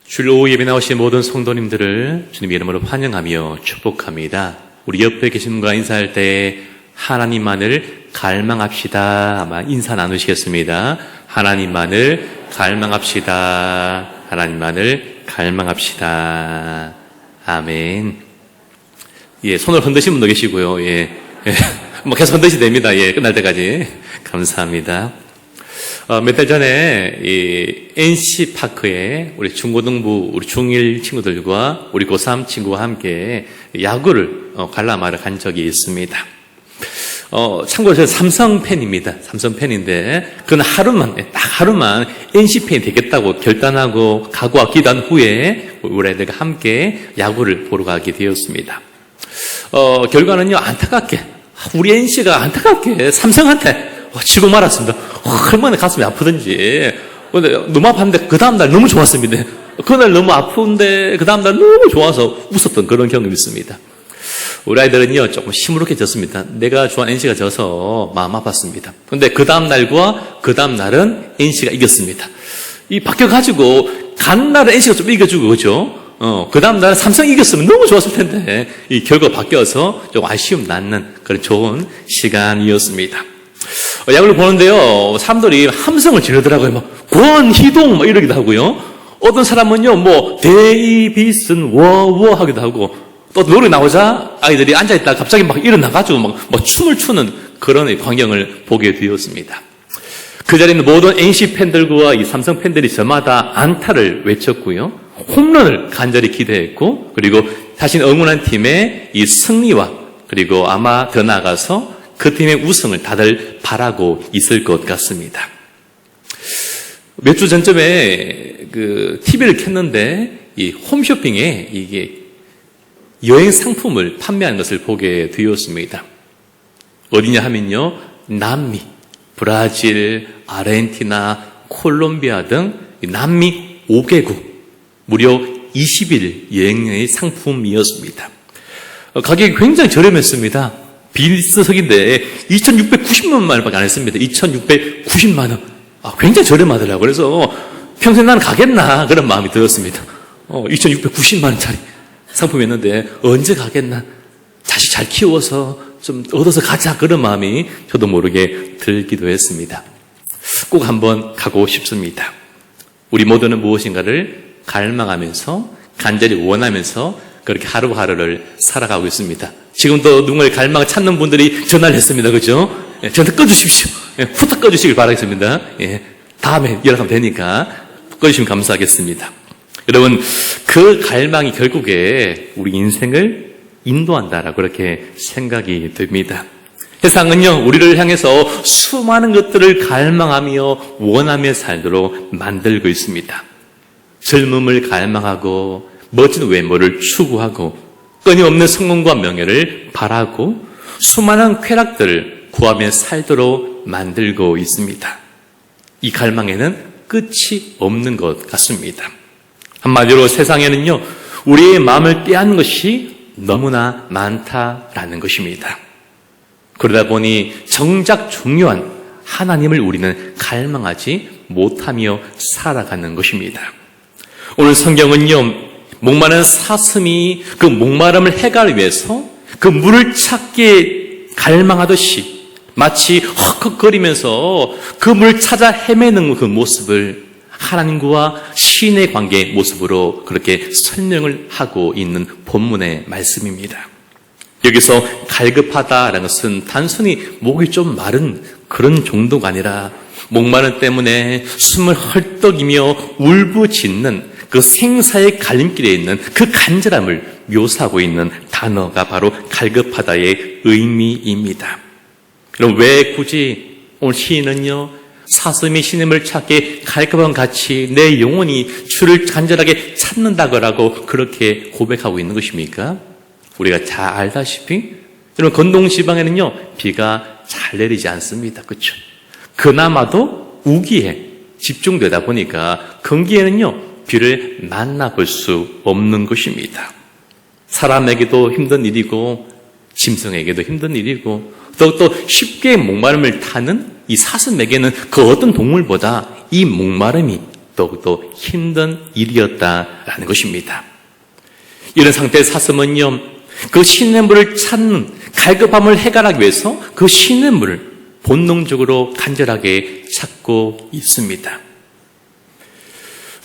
주일 오후 예배 나오신 모든 성도님들을 주님 이름으로 환영하며 축복합니다. 우리 옆에 계신 분과 인사할 때 하나님만을 갈망합시다. 아마 인사 나누시겠습니다. 하나님만을 갈망합시다. 하나님만을 갈망합시다. 아멘. 예, 손을 흔드신 분도 계시고요. 예, 뭐 계속 흔드시 됩니다. 예, 끝날 때까지. 감사합니다. 몇 달 전에 이 NC파크에 우리 중고등부, 우리 중1 친구들과 우리 고3 친구와 함께 야구를 관람하러 간 적이 있습니다. 참고로 저는 삼성 팬입니다. 삼성 팬인데 그건 딱 하루만 NC 팬이 되겠다고 결단하고 각오와 기도한 후에 우리 애들과 함께 야구를 보러 가게 되었습니다. 결과는요, 안타깝게 우리 NC가 안타깝게 삼성한테 치고 말았습니다. 얼마나 가슴이 아프든지. 근데 너무 아팠는데 그 다음날 너무 좋았습니다. 그날 너무 아픈데 그 다음날 너무 좋아서 웃었던 그런 경험이 있습니다. 우리 아이들은요, 조금 시무룩해졌습니다. 내가 좋아하는 NC가 져서 마음 아팠습니다. 근데 그 다음날과 그 다음날은 NC가 이겼습니다. 이 바뀌어가지고 간 날은 NC가 좀 이겨주고, 그죠? 그 다음날은 삼성이 이겼으면 너무 좋았을 텐데 이 결과가 바뀌어서 좀 아쉬움 남는 그런 좋은 시간이었습니다. 야구를 보는데요, 사람들이 함성을 지르더라고요. 막 권희동 막 이러기도 하고요. 어떤 사람은요, 뭐 데이비슨 워워 하기도 하고, 또 노래 나오자 아이들이 앉아있다가 갑자기 막 일어나가지고 막 춤을 추는 그런 광경을 보게 되었습니다. 그 자리에 있는 모든 NC 팬들과 이 삼성 팬들이 저마다 안타를 외쳤고요, 홈런을 간절히 기대했고, 그리고 자신 응원한 팀의 이 승리와 그리고 아마 더 나아가서 그 팀의 우승을 다들 바라고 있을 것 같습니다. 몇 주 전쯤에 그 TV를 켰는데 이 홈쇼핑에 이게 여행 상품을 판매하는 것을 보게 되었습니다. 어디냐 하면요, 남미, 브라질, 아르헨티나, 콜롬비아 등 남미 5개국 무려 20일 여행의 상품이었습니다. 가격이 굉장히 저렴했습니다. 비스석인데 2,690만 원밖에 안 했습니다. 2,690만 원. 굉장히 저렴하더라고요. 그래서 평생 나는 가겠나 그런 마음이 들었습니다. 2,690만 원짜리 상품이었는데 언제 가겠나. 자식 잘 키워서 좀 얻어서 가자 그런 마음이 저도 모르게 들기도 했습니다. 꼭 한번 가고 싶습니다. 우리 모두는 무엇인가를 갈망하면서 간절히 원하면서 그렇게 하루하루를 살아가고 있습니다. 지금도 누군가를 갈망을 찾는 분들이 전화를 했습니다. 그죠? 예, 전화 꺼주십시오. 예, 후딱 꺼주시길 바라겠습니다. 예, 다음에 연락하면 되니까 꺼주시면 감사하겠습니다. 여러분, 그 갈망이 결국에 우리 인생을 인도한다라고 그렇게 생각이 됩니다. 세상은요, 우리를 향해서 수많은 것들을 갈망하며 원하며 살도록 만들고 있습니다. 젊음을 갈망하고 멋진 외모를 추구하고 끊임없는 성공과 명예를 바라고 수많은 쾌락들을 구하며 살도록 만들고 있습니다. 이 갈망에는 끝이 없는 것 같습니다. 한마디로 세상에는요, 우리의 마음을 빼앗는 것이 너무나 많다라는 것입니다. 그러다 보니 정작 중요한 하나님을 우리는 갈망하지 못하며 살아가는 것입니다. 오늘 성경은요, 목마른 사슴이 그 목마름을 해결하기 위해서 그 물을 찾기에 갈망하듯이 마치 헉헉거리면서 그 물을 찾아 헤매는 그 모습을 하나님과 시인의 관계의 모습으로 그렇게 설명을 하고 있는 본문의 말씀입니다. 여기서 갈급하다라는 것은 단순히 목이 좀 마른 그런 정도가 아니라 목마름 때문에 숨을 헐떡이며 울부짖는 그 생사의 갈림길에 있는 그 간절함을 묘사하고 있는 단어가 바로 갈급하다의 의미입니다. 그럼 왜 굳이 오늘 시인은요, 사슴이 신임을 찾게 갈급한 같이 내 영혼이 주를 간절하게 찾는다고 그렇게 고백하고 있는 것입니까? 우리가 잘 알다시피 여러분, 건동 지방에는요, 비가 잘 내리지 않습니다. 그렇죠? 그나마도 우기에 집중되다 보니까 건기에는요, 비를 만나볼 수 없는 것입니다. 사람에게도 힘든 일이고 짐승에게도 힘든 일이고 또 쉽게 목마름을 타는 이 사슴에게는 그 어떤 동물보다 이 목마름이 더욱더 힘든 일이었다라는 것입니다. 이런 상태의 사슴은요, 그 시냇물을 찾는 갈급함을 해결하기 위해서 그 시냇물을 본능적으로 간절하게 찾고 있습니다.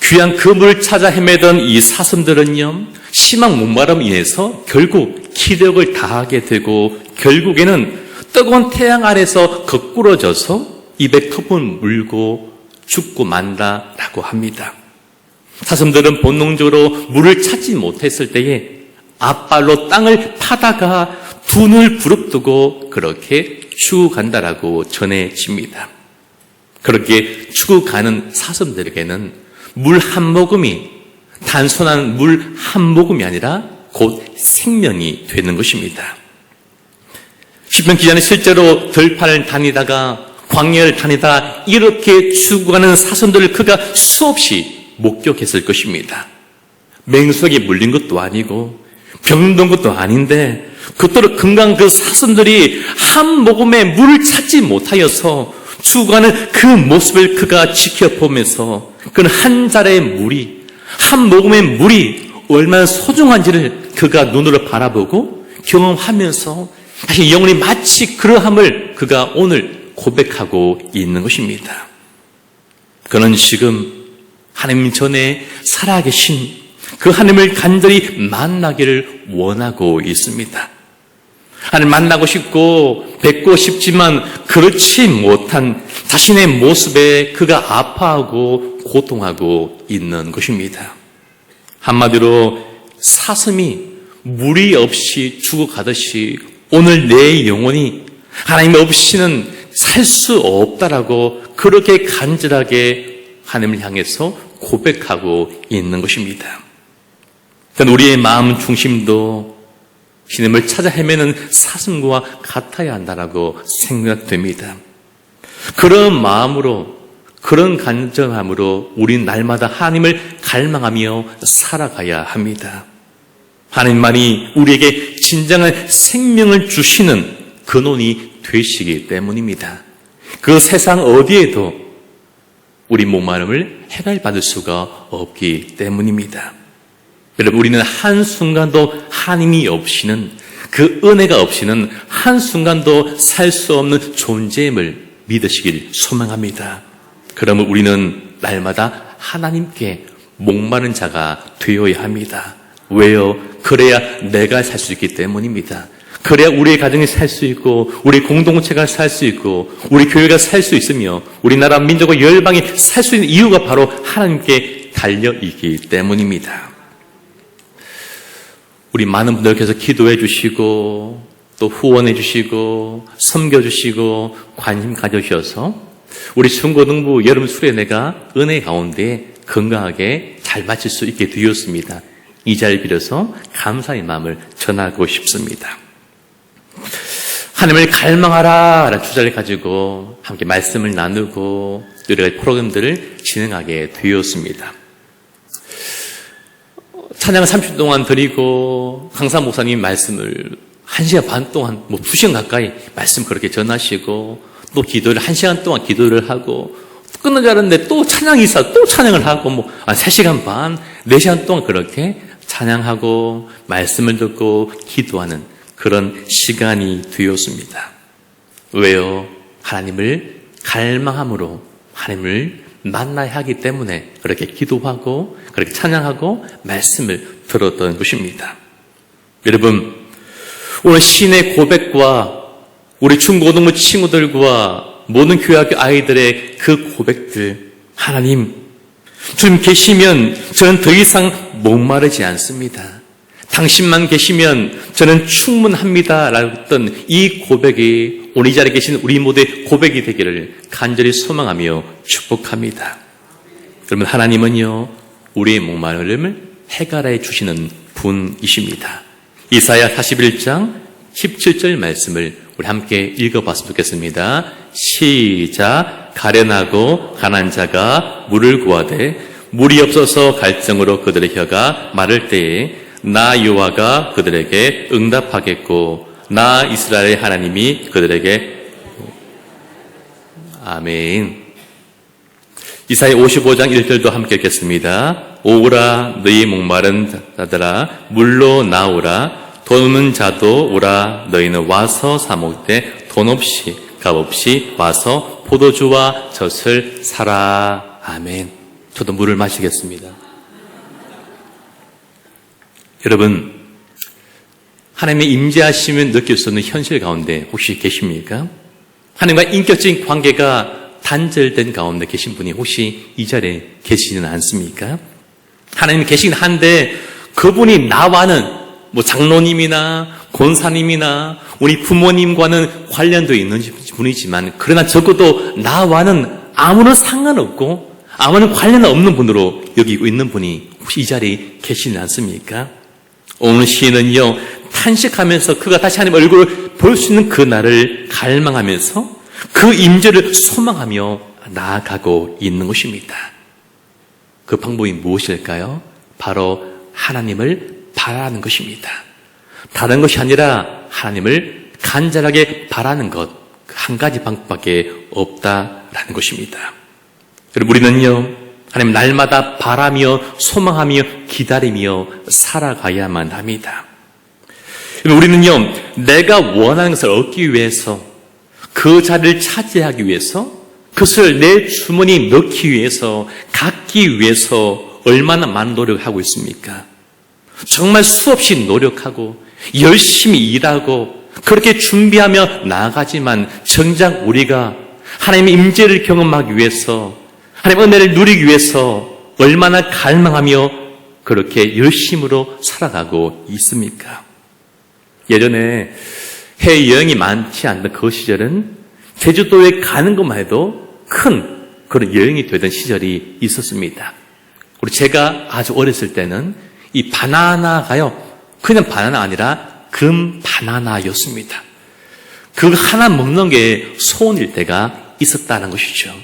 귀한 그 물을 찾아 헤매던 이 사슴들은요, 심한 목마름으로 인해서 결국 기력을 다하게 되고 결국에는 뜨거운 태양 아래서 거꾸러져서 입에 컵을 물고 죽고 만다라고 합니다. 사슴들은 본능적으로 물을 찾지 못했을 때에 앞발로 땅을 파다가 두 눈을 부릅뜨고 그렇게 죽어간다라고 전해집니다. 그렇게 죽어가는 사슴들에게는 물 한 모금이 단순한 물 한 모금이 아니라 곧 생명이 되는 것입니다. 시편 기자는 실제로 들판을 다니다가 광야를 다니다 이렇게 죽어가는 사슴들을 그가 수없이 목격했을 것입니다. 맹수에게 물린 것도 아니고 병든 것도 아닌데 그토록 건강한 그 사슴들이 한 모금의 물을 찾지 못하여서 죽어가는 그 모습을 그가 지켜보면서 그는 한 자리의 물이, 한 모금의 물이 얼마나 소중한지를 그가 눈으로 바라보고 경험하면서 다시 영혼이 마치 그러함을 그가 오늘 고백하고 있는 것입니다. 그는 지금 하나님 전에 살아계신 그 하나님을 간절히 만나기를 원하고 있습니다. 하나님 만나고 싶고 뵙고 싶지만 그렇지 못한 자신의 모습에 그가 아파하고 고통하고 있는 것입니다. 한마디로 사슴이 물이 없이 죽어가듯이 오늘 내 영혼이 하나님 없이는 살 수 없다라고 그렇게 간절하게 하나님을 향해서 고백하고 있는 것입니다. 우리의 마음 중심도 하나님을 찾아 헤매는 사슴과 같아야 한다라고 생각됩니다. 그런 마음으로, 그런 간절함으로 우리는 날마다 하나님을 갈망하며 살아가야 합니다. 하나님만이 우리에게 진정한 생명을 주시는 근원이 되시기 때문입니다. 그 세상 어디에도 우리 목마름을 해결받을 수가 없기 때문입니다. 여러분, 우리는 한순간도 하나님이 없이는, 그 은혜가 없이는 한순간도 살 수 없는 존재임을 믿으시길 소망합니다. 그러면 우리는 날마다 하나님께 목마른 자가 되어야 합니다. 왜요? 그래야 내가 살 수 있기 때문입니다. 그래야 우리의 가정이 살 수 있고 우리 공동체가 살 수 있고 우리 교회가 살 수 있으며 우리나라 민족과 열방이 살 수 있는 이유가 바로 하나님께 달려있기 때문입니다. 우리 많은 분들께서 기도해 주시고 또 후원해 주시고 섬겨 주시고 관심 가져주셔서 우리 중고등부 여름 수련회가 은혜 가운데 건강하게 잘 마칠 수 있게 되었습니다. 이 자리를 빌어서 감사의 마음을 전하고 싶습니다. 하나님을 갈망하라 라는 주제를 가지고 함께 말씀을 나누고 여러 가지 프로그램들을 진행하게 되었습니다. 찬양을 30분 동안 드리고 강사 목사님 말씀을 1시간 반 동안 2시간 가까이 말씀 그렇게 전하시고 또 기도를 1시간 동안 기도를 하고 끝난 줄 알았는데 또 찬양이 있어 또 찬양을 하고 3시간 반 4시간 동안 그렇게 찬양하고 말씀을 듣고 기도하는 그런 시간이 되었습니다. 왜요? 하나님을 갈망함으로 하나님을 만나야 하기 때문에 그렇게 기도하고 그렇게 찬양하고 말씀을 들었던 것입니다. 여러분, 오늘 신의 고백과 우리 중고등부 친구들과 모든 교회학교 아이들의 그 고백들, 하나님, 주님 계시면 저는 더 이상 목마르지 않습니다. 당신만 계시면 저는 충분합니다. 라고 했던 이 고백이 오늘 이 자리에 계신 우리 모두의 고백이 되기를 간절히 소망하며 축복합니다. 그러면 하나님은요, 우리의 목마름을 해결해 주시는 분이십니다. 이사야 41장 17절 말씀을 우리 함께 읽어봤으면 좋겠습니다. 시작. 가련하고 가난한 자가 물을 구하되 물이 없어서 갈증으로 그들의 혀가 마를 때에 나 여호와가 그들에게 응답하겠고 나 이스라엘의 하나님이 그들에게 아멘. 이사야 55장 1절도 함께 읽겠습니다. 오라 너희 목마른 자들아 물로 나오라 돈 없는 자도 오라 너희는 와서 사 먹되 돈 없이 값 없이 와서 포도주와 젖을 사라. 아멘. 저도 물을 마시겠습니다. 여러분, 하나님의 임재하심을 느낄 수 있는 현실 가운데 혹시 계십니까? 하나님과 인격적인 관계가 단절된 가운데 계신 분이 혹시 이 자리에 계시지는 않습니까? 하나님이 계시긴 한데 그분이 나와는 장로님이나 권사님이나 우리 부모님과는 관련도 있는 분이지만 그러나 적어도 나와는 아무런 상관없고 아무런 관련 없는 분으로 여기고 있는 분이 혹시 이 자리에 계시지 않습니까? 오늘 시인은요 탄식하면서 그가 다시 하나님 얼굴을 볼 수 있는 그 날을 갈망하면서 그 임재를 소망하며 나아가고 있는 것입니다. 그 방법이 무엇일까요? 바로 하나님을 바라는 것입니다. 다른 것이 아니라 하나님을 간절하게 바라는 것, 한 가지 방법밖에 없다라는 것입니다. 여러분, 우리는요, 하나님 날마다 바라며 소망하며 기다리며 살아가야만 합니다. 우리는요, 내가 원하는 것을 얻기 위해서 그 자리를 차지하기 위해서 그것을 내 주머니에 넣기 위해서 갖기 위해서 얼마나 많은 노력을 하고 있습니까? 정말 수없이 노력하고 열심히 일하고 그렇게 준비하며 나아가지만 정작 우리가 하나님의 임재를 경험하기 위해서 하나님의 은혜를 누리기 위해서 얼마나 갈망하며 그렇게 열심으로 살아가고 있습니까? 예전에 해외여행이 많지 않던 그 시절은 제주도에 가는 것만 해도 큰 그런 여행이 되던 시절이 있었습니다. 그리고 제가 아주 어렸을 때는 이 바나나가요, 그냥 바나나 아니라 금 바나나였습니다. 그거 하나 먹는 게 소원일 때가 있었다는 것이죠.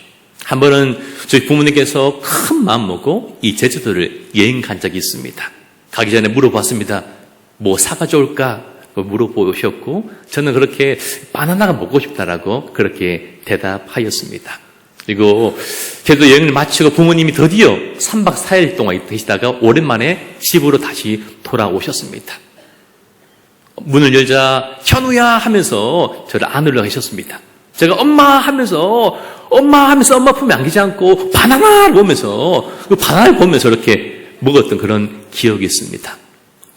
한 번은 저희 부모님께서 큰 마음 먹고 이 제주도를 여행 간 적이 있습니다. 가기 전에 물어봤습니다. 뭐 사가져올까? 물어보셨고 저는 그렇게 바나나가 먹고 싶다라고 그렇게 대답하였습니다. 그리고 제주도 여행을 마치고 부모님이 드디어 3박 4일 동안 계시다가 오랜만에 집으로 다시 돌아오셨습니다. 문을 열자 현우야 하면서 저를 안으려 하셨습니다. 제가 엄마 하면서 엄마 품에 안기지 않고 바나나를 보면서 그 바나나를 보면서 이렇게 먹었던 그런 기억이 있습니다.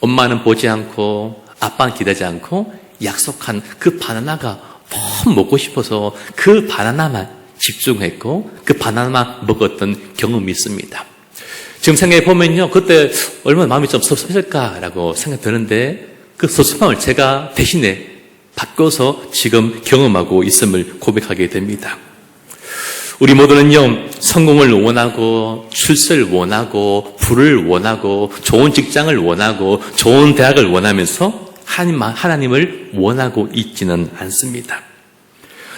엄마는 보지 않고 아빠는 기다리지 않고 약속한 그 바나나가 너무 먹고 싶어서 그 바나나만 집중했고 그 바나나만 먹었던 경험이 있습니다. 지금 생각해 보면요, 그때 얼마나 마음이 좀 섭섭했을까라고 생각이 드는데 그 섭섭함을 제가 대신에 바꿔서 지금 경험하고 있음을 고백하게 됩니다. 우리 모두는요, 성공을 원하고 출세를 원하고 부를 원하고 좋은 직장을 원하고 좋은 대학을 원하면서 하나님을 원하고 있지는 않습니다.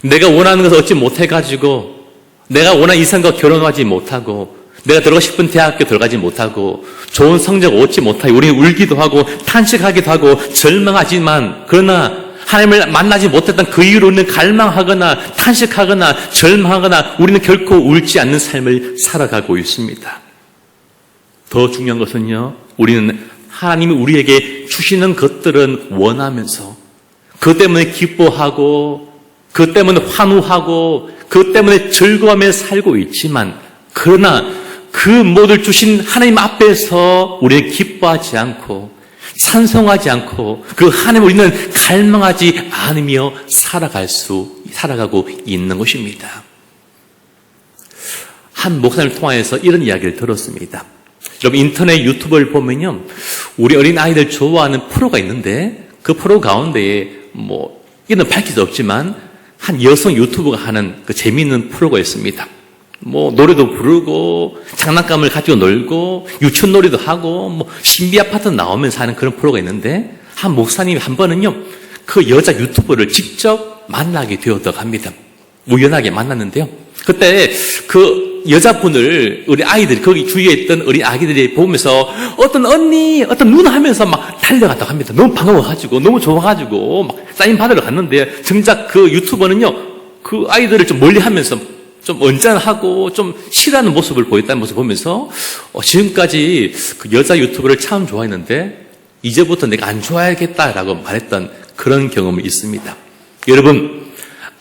내가 원하는 것을 얻지 못해가지고 내가 원하는 이성과 결혼하지 못하고 내가 들어가고 싶은 대학교 들어가지 못하고 좋은 성적 얻지 못하고 우리는 울기도 하고 탄식하기도 하고 절망하지만 그러나 하나님을 만나지 못했던 그 이유로는 갈망하거나 탄식하거나 절망하거나 우리는 결코 울지 않는 삶을 살아가고 있습니다. 더 중요한 것은요, 우리는 하나님이 우리에게 주시는 것들은 원하면서 그 때문에 기뻐하고 그 때문에 환호하고 그 때문에 즐거워하며 살고 있지만 그러나 그 모든 주신 하나님 앞에서 우리는 기뻐하지 않고 찬송하지 않고 그 하나님을 우리는 갈망하지 않으며 살아가고 있는 것입니다. 한 목사님을 통하여서 이런 이야기를 들었습니다. 여러분 인터넷 유튜브를 보면요, 우리 어린 아이들 좋아하는 프로가 있는데 그 프로 가운데에 이는 밝힐 수 없지만 한 여성 유튜버가 하는 그 재미있는 프로가 있습니다. 노래도 부르고 장난감을 가지고 놀고 유치원놀이도 하고 신비 아파트 나오면서 하는 그런 프로가 있는데 한 목사님이 한 번은요, 그 여자 유튜버를 직접 만나게 되었다고 합니다. 우연하게 만났는데요. 그때 그 여자분을 우리 아이들이 거기 주위에 있던 어린 아기들이 보면서 어떤 언니, 어떤 누나 하면서 막 달려갔다고 합니다. 너무 반가워가지고 너무 좋아가지고 막 사인 받으러 갔는데 정작 그 유튜버는요, 그 아이들을 좀 멀리하면서 좀 언짢아하고 좀 싫어하는 모습을 보였다는 모습을 보면서 지금까지 그 여자 유튜버를 참 좋아했는데 이제부터 내가 안 좋아해야겠다라고 말했던 그런 경험이 있습니다. 여러분,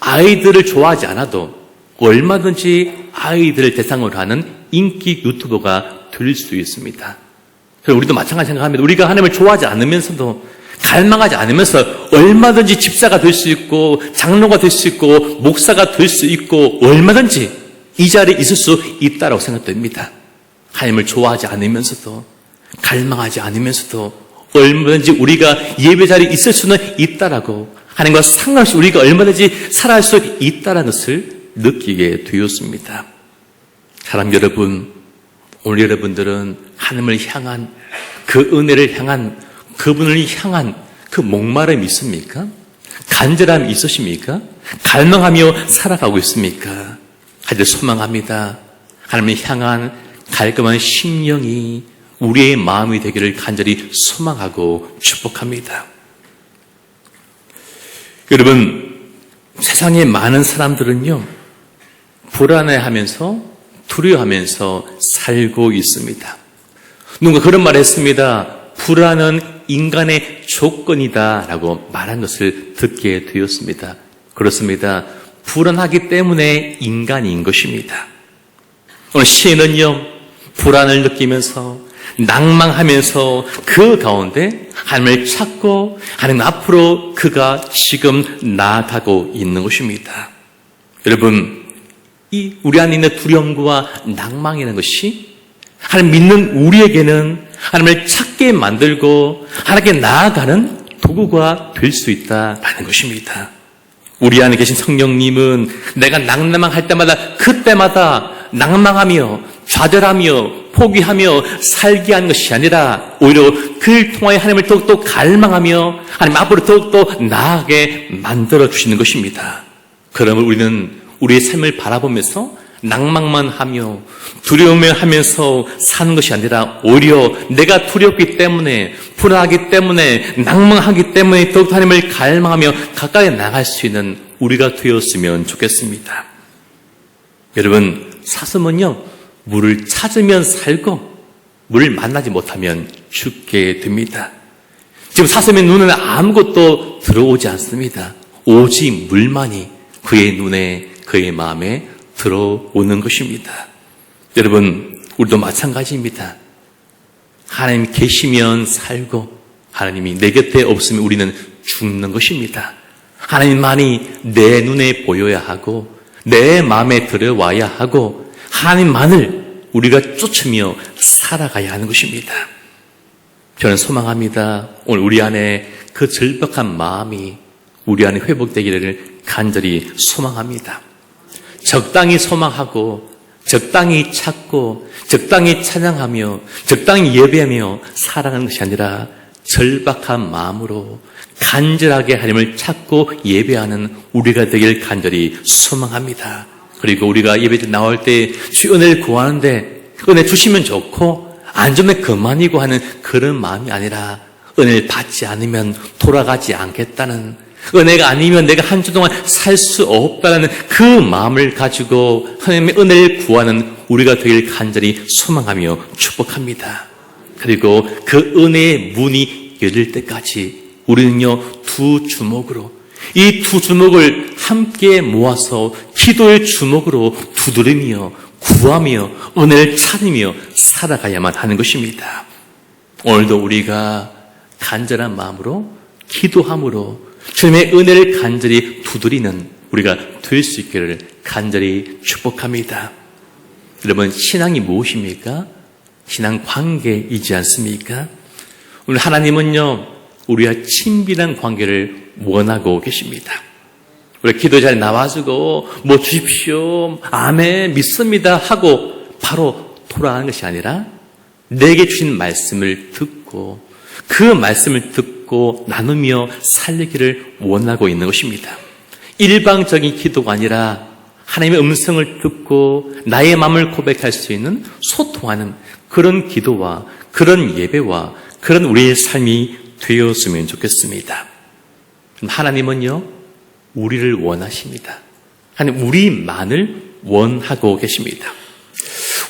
아이들을 좋아하지 않아도 얼마든지 아이들을 대상으로 하는 인기 유튜버가 될 수 있습니다. 그래서 우리도 마찬가지 생각합니다. 우리가 하나님을 좋아하지 않으면서도 갈망하지 않으면서 얼마든지 집사가 될 수 있고 장로가 될 수 있고 목사가 될 수 있고 얼마든지 이 자리에 있을 수 있다고 생각됩니다. 하나님을 좋아하지 않으면서도 갈망하지 않으면서도 얼마든지 우리가 예배 자리에 있을 수는 있다라고 하나님과 상관없이 우리가 얼마든지 살아갈 수 있다는 것을 느끼게 되었습니다. 사람 여러분, 오늘 여러분들은 하나님을 향한 그 은혜를 향한 그분을 향한 그 목마름이 있습니까? 간절함이 있으십니까? 갈망하며 살아가고 있습니까? 하늘 소망합니다. 하나님을 향한 갈급한 심령이 우리의 마음이 되기를 간절히 소망하고 축복합니다. 여러분, 세상에 많은 사람들은요, 불안해하면서 두려워하면서 살고 있습니다. 누군가 그런 말을 했습니다. 불안은 인간의 조건이다 라고 말한 것을 듣게 되었습니다. 그렇습니다. 불안하기 때문에 인간인 것입니다. 오늘 시인은요, 불안을 느끼면서 낭망하면서 그 가운데 하나님을 찾고 하나님 앞으로 그가 지금 나아가고 있는 것입니다. 여러분, 이 우리 안에 있는 두려움과 낭망이라는 것이 하나님 믿는 우리에게는 하나님을 찾게 만들고 하나님께 나아가는 도구가 될 수 있다라는 것입니다. 우리 안에 계신 성령님은 내가 낭망할 때마다 그때마다 낭망하며 좌절하며 포기하며 살게 하는 것이 아니라 오히려 그를 통하여 하나님을 더욱더 갈망하며 하나님 앞으로 더욱더 나아가게 만들어주시는 것입니다. 그러면 우리는 우리의 삶을 바라보면서 낭망만 하며 두려움을 하면서 사는 것이 아니라 오히려 내가 두렵기 때문에 불안하기 때문에 낭망하기 때문에 더욱더 하나님을 갈망하며 가까이 나갈 수 있는 우리가 되었으면 좋겠습니다. 여러분, 사슴은요, 물을 찾으면 살고 물을 만나지 못하면 죽게 됩니다. 지금 사슴의 눈에는 아무것도 들어오지 않습니다. 오직 물만이 그의 눈에 그의 마음에 들어오는 것입니다. 여러분, 우리도 마찬가지입니다. 하나님 계시면 살고 하나님이 내 곁에 없으면 우리는 죽는 것입니다. 하나님만이 내 눈에 보여야 하고 내 마음에 들어와야 하고 하나님만을 우리가 쫓으며 살아가야 하는 것입니다. 저는 소망합니다. 오늘 우리 안에 그 절박한 마음이 우리 안에 회복되기를 간절히 소망합니다. 적당히 소망하고 적당히 찾고 적당히 찬양하며 적당히 예배하며 살아가는 것이 아니라 절박한 마음으로 간절하게 하나님을 찾고 예배하는 우리가 되길 간절히 소망합니다. 그리고 우리가 예배 나올 때 주 은혜를 구하는데 은혜 주시면 좋고 안 주면 그만이고 하는 그런 마음이 아니라 은혜를 받지 않으면 돌아가지 않겠다는, 은혜가 아니면 내가 한 주 동안 살 수 없다는 그 마음을 가지고 하나님의 은혜를 구하는 우리가 되길 간절히 소망하며 축복합니다. 그리고 그 은혜의 문이 열릴 때까지 우리는요, 두 주먹으로, 이 두 주먹을 함께 모아서 기도의 주먹으로 두드리며 구하며 은혜를 찾으며 살아가야만 하는 것입니다. 오늘도 우리가 간절한 마음으로 기도함으로 주님의 은혜를 간절히 두드리는 우리가 될 수 있기를 간절히 축복합니다. 여러분, 신앙이 무엇입니까? 신앙 관계이지 않습니까? 오늘 하나님은요, 우리와 친밀한 관계를 원하고 계십니다. 우리 기도 자리에 나와주고 뭐 주십시오, 아멘, 믿습니다 하고 바로 돌아가는 것이 아니라 내게 주신 말씀을 듣고 그 말씀을 듣고 나누며 살리기를 원하고 있는 것입니다. 일방적인 기도가 아니라 하나님의 음성을 듣고 나의 마음을 고백할 수 있는 소통하는 그런 기도와 그런 예배와 그런 우리의 삶이 되었으면 좋겠습니다. 하나님은요, 우리를 원하십니다. 하나님, 우리만을 원하고 계십니다.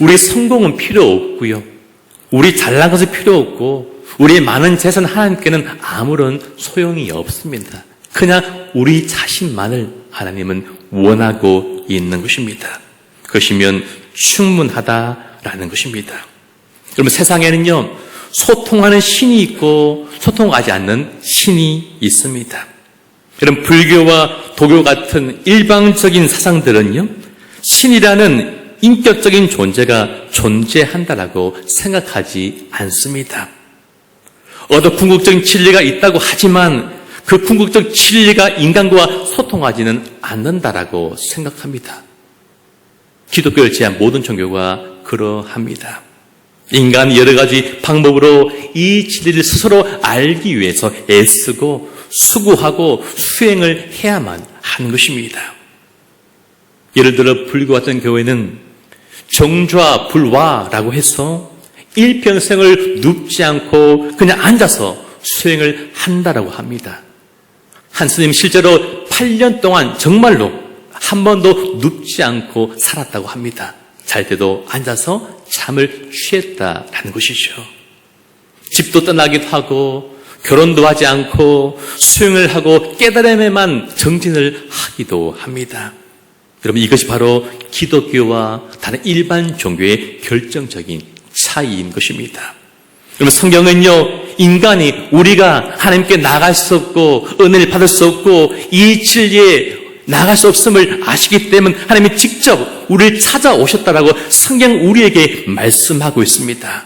우리 성공은 필요 없고요. 우리 잘난 것은 필요 없고 우리의 많은 재산 하나님께는 아무런 소용이 없습니다. 그냥 우리 자신만을 하나님은 원하고 있는 것입니다. 그것이면 충분하다라는 것입니다. 여러분, 세상에는요, 소통하는 신이 있고 소통하지 않는 신이 있습니다. 여러분, 불교와 도교 같은 일방적인 사상들은요, 신이라는 인격적인 존재가 존재한다라고 생각하지 않습니다. 어떤 궁극적인 진리가 있다고 하지만 그 궁극적 진리가 인간과 소통하지는 않는다라고 생각합니다. 기독교를 제한 모든 종교가 그러합니다. 인간이 여러 가지 방법으로 이 진리를 스스로 알기 위해서 애쓰고 수고하고 수행을 해야만 하는 것입니다. 예를 들어 불교 같은 교회는 정좌 불화라고 해서 일평생을 눕지 않고 그냥 앉아서 수행을 한다라고 합니다. 한 스님 실제로 8년 동안 정말로 한 번도 눕지 않고 살았다고 합니다. 잘 때도 앉아서 잠을 취했다라는 것이죠. 집도 떠나기도 하고 결혼도 하지 않고 수행을 하고 깨달음에만 정진을 하기도 합니다. 여러분, 이것이 바로 기독교와 다른 일반 종교의 결정적인 차이인 것입니다. 여러분, 성경은요, 인간이 우리가 하나님께 나갈 수 없고 은혜를 받을 수 없고 이 진리에 나갈 수 없음을 아시기 때문에 하나님이 직접 우리를 찾아오셨다라고 성경 우리에게 말씀하고 있습니다.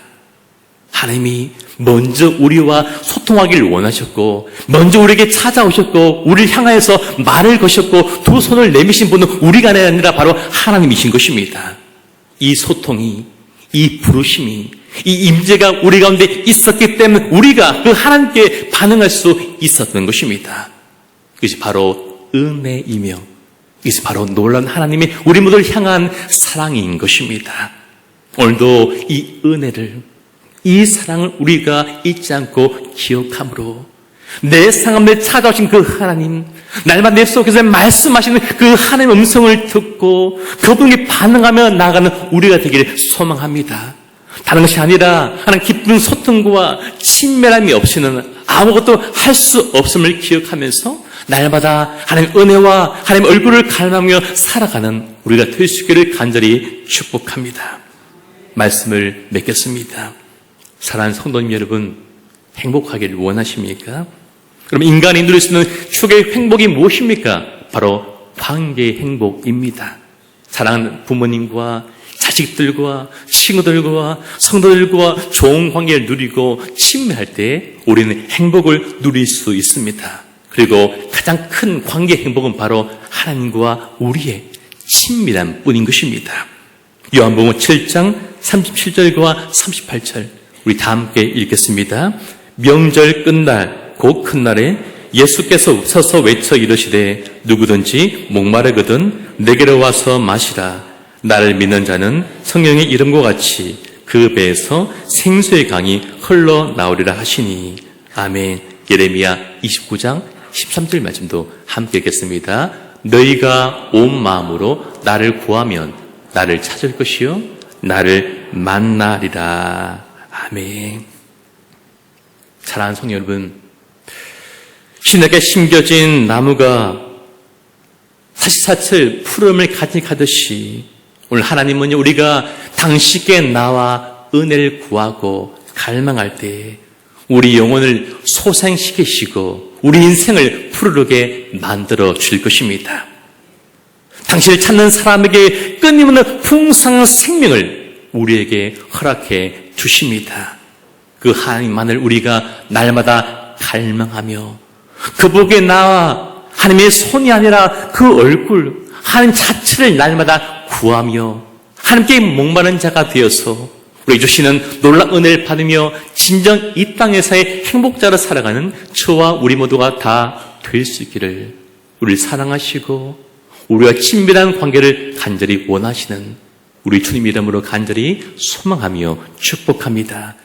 하나님이 먼저 우리와 소통하기를 원하셨고 먼저 우리에게 찾아오셨고 우리를 향하여서 말을 거셨고 두 손을 내미신 분은 우리가 아니라 바로 하나님이신 것입니다. 이 소통이, 이 부르심이, 이 임재가 우리 가운데 있었기 때문에 우리가 그 하나님께 반응할 수 있었던 것입니다. 그것이 바로 은혜이며 이것이 바로 놀라운 하나님이 우리 모두를 향한 사랑인 것입니다. 오늘도 이 은혜를, 이 사랑을 우리가 잊지 않고 기억함으로 내 상함에 찾아오신 그 하나님, 날마다 내 속에서 말씀하시는 그 하나님의 음성을 듣고 그분에게 반응하며 나아가는 우리가 되기를 소망합니다. 다른 것이 아니라 하나님 깊은 소통과 친밀함이 없이는 아무것도 할 수 없음을 기억하면서 날마다 하나님의 은혜와 하나님의 얼굴을 갈망하며 살아가는 우리가 될 수 있기를 간절히 축복합니다. 말씀을 맺겠습니다. 사랑하는 성도님 여러분, 행복하기를 원하십니까? 그럼 인간이 누릴 수 있는 최고의 행복이 무엇입니까? 바로 관계의 행복입니다. 사랑하는 부모님과 자식들과 친구들과 성도들과 좋은 관계를 누리고 친밀할 때 우리는 행복을 누릴 수 있습니다. 그리고 가장 큰 관계 행복은 바로 하나님과 우리의 친밀한 뿐인 것입니다. 요한복음 7장 37절과 38절 우리 다 함께 읽겠습니다. 명절 끝날 곧 큰 날에 예수께서 서서 외쳐 이르시되 누구든지 목마르거든 내게로 와서 마시라. 나를 믿는 자는 성령의 이름과 같이 그 배에서 생수의 강이 흘러나오리라 하시니. 아멘. 예레미야 29장 13절 말씀도 함께 읽겠습니다. 너희가 온 마음으로 나를 구하면 나를 찾을 것이요 나를 만나리라. 아멘. 사랑하는 성도 여러분, 신에게 심겨진 나무가 사시사철 푸름을 가득하듯이 오늘 하나님은요, 우리가 당신께 나와 은혜를 구하고 갈망할 때 우리 영혼을 소생시키시고 우리 인생을 푸르르게 만들어 줄 것입니다. 당신을 찾는 사람에게 끊임없는 풍성한 생명을 우리에게 허락해 주십니다. 그 하나님만을 우리가 날마다 갈망하며 그분께 나와 하나님의 손이 아니라 그 얼굴, 하나님 자체를 날마다 구하며 하나님께 목마른 자가 되어서 우리 주시는 놀라운 은혜를 받으며 진정 이 땅에서의 행복자로 살아가는 저와 우리 모두가 다 될 수 있기를 우리를 사랑하시고 우리와 친밀한 관계를 간절히 원하시는 우리 주님 이름으로 간절히 소망하며 축복합니다.